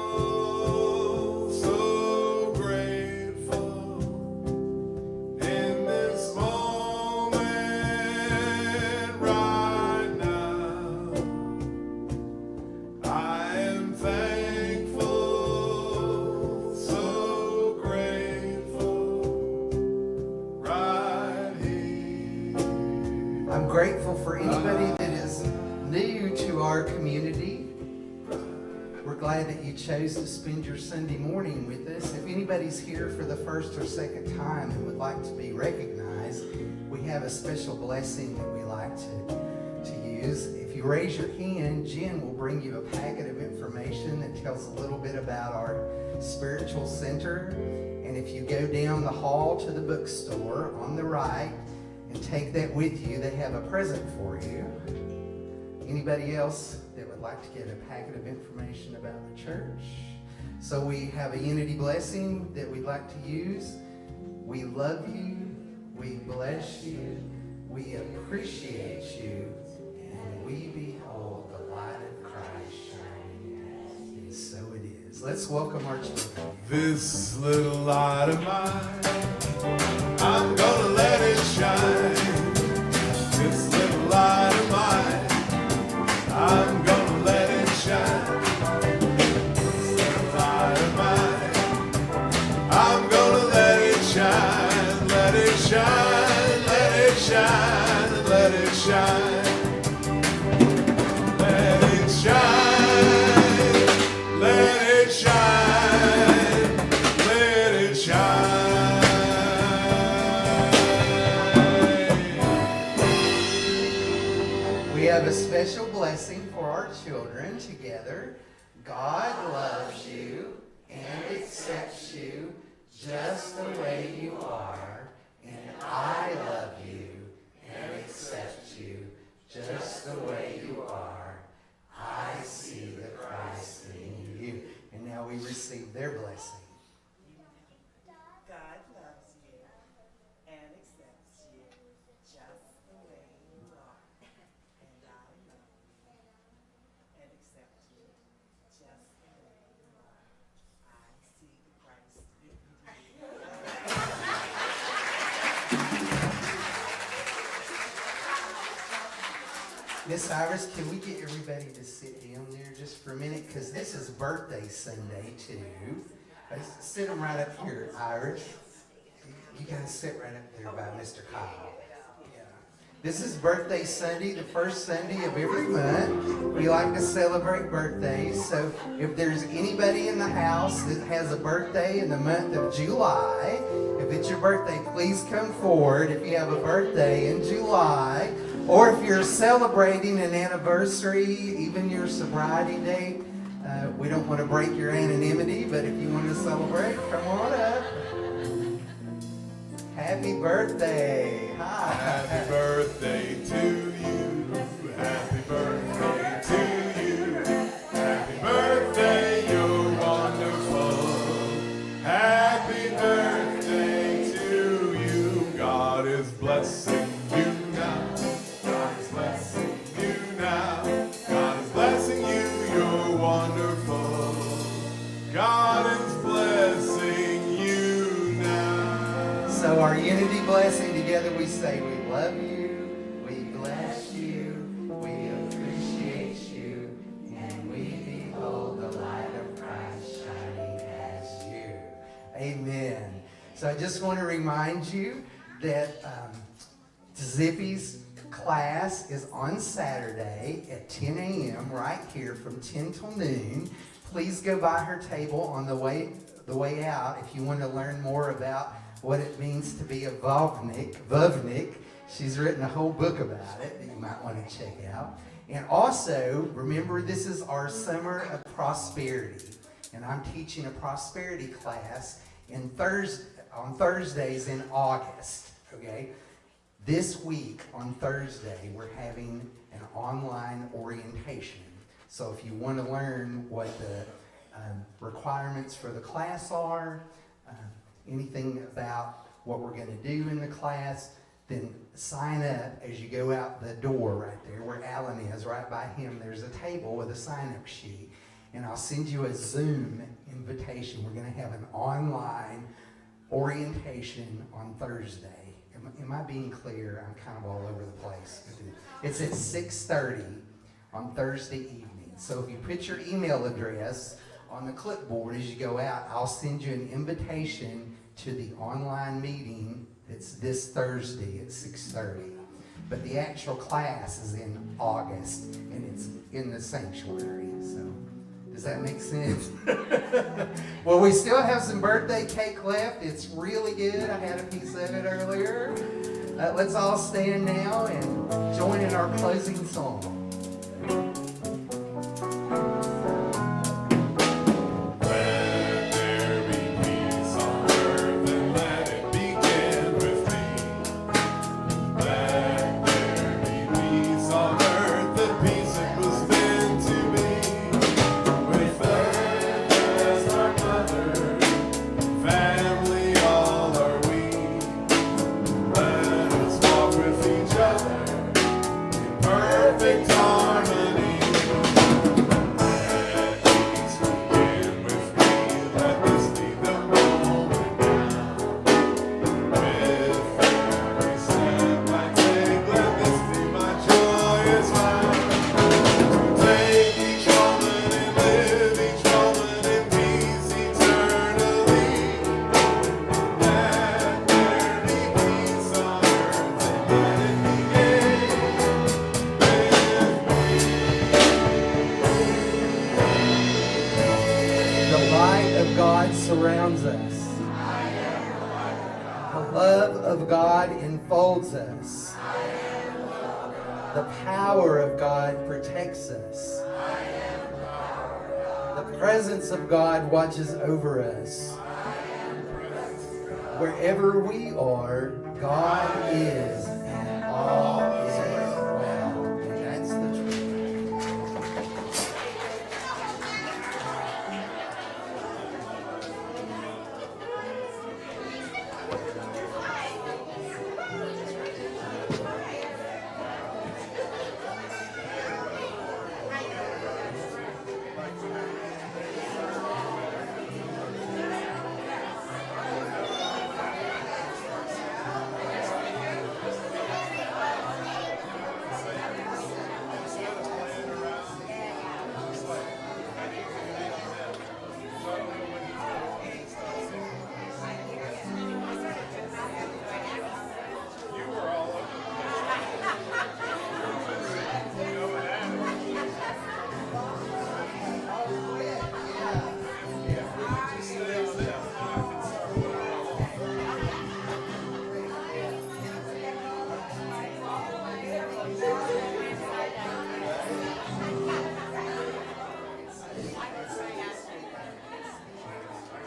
[SPEAKER 2] glad that you chose to spend your Sunday morning with us. If anybody's here for the first or second time and would like to be recognized, we have a special blessing that we like to use. If you raise your hand, Jen will bring you a packet of information that tells a little bit about our spiritual center. And if you go down the hall to the bookstore on the right and take that with you, they have a present for you. Anybody else that would like to get a packet of information about the church? So we have a unity blessing that we'd like to use. We love you. We bless you. We appreciate you. And we behold the light of Christ shining. And so it is. Let's welcome our children.
[SPEAKER 1] This little light of mine, I'm gonna let it shine. This little light of mine, I'm gonna let it shine. This little light of mine, I'm gonna let it shine. Let it shine, let it shine, let it shine. Let it shine, let it shine, let it shine.
[SPEAKER 2] We have a special blessing for our children together. God loves you and accepts you just the way you are. And I love you and accept you just the way you are. I see the Christ in you. And now we receive their blessing.
[SPEAKER 6] God loves you and accepts you just the way you are. And I love you and accept you just the way you are. I see the Christ in you.
[SPEAKER 2] Miss Iris, can we get everybody to sit down there just for a minute? Because this is birthday Sunday, too. Sit them right up here, Iris. You guys sit right up there by Mr. Kyle. Yeah. This is birthday Sunday, the first Sunday of every month. We like to celebrate birthdays. So if there's anybody in the house that has a birthday in the month of July, if it's your birthday, please come forward. If you have a birthday in July, or if you're celebrating an anniversary, even your sobriety date, we don't want to break your anonymity, but if you want to celebrate, come on up. Happy birthday. Hi.
[SPEAKER 1] Happy birthday to you. Happy birthday to you. Happy birthday, you're wonderful. Happy birthday to you. God is blessing you now. God is blessing you now. God is blessing you, you're wonderful. God is blessing you now.
[SPEAKER 2] So our unity blessing together, we say, we love you, we bless you, we appreciate you, and we behold the light of Christ shining as you. Amen. So I just want to remind you that TZiPi's class is on Saturday at 10 a.m. right here from 10 till noon. Please go by her table on the way out if you want to learn more about what it means to be a Vovnik. She's written a whole book about it that you might want to check out. And also, remember, this is our Summer of Prosperity. And I'm teaching a prosperity class on Thursdays in August. Okay? This week, on Thursday, we're having an online orientation. So if you want to learn what the requirements for the class are, anything about what we're going to do in the class, then sign up as you go out the door right there where Alan is. Right by him, there's a table with a sign-up sheet. And I'll send you a Zoom invitation. We're going to have an online orientation on Thursday. Am I being clear? I'm kind of all over the place. It's at 6:30 on Thursday evening. So if you put your email address on the clipboard as you go out, I'll send you an invitation to the online meeting. It's this Thursday at 6:30. But the actual class is in August, and it's in the sanctuary. So Does that make sense? Well, we still have some birthday cake left. It's really good. I had a piece of it earlier. Let's all stand now and join in our closing song. Surrounds us. The love of God enfolds us. The power of God protects us. The presence of God watches over us. Wherever we are, God is, and all is well. And that's the truth.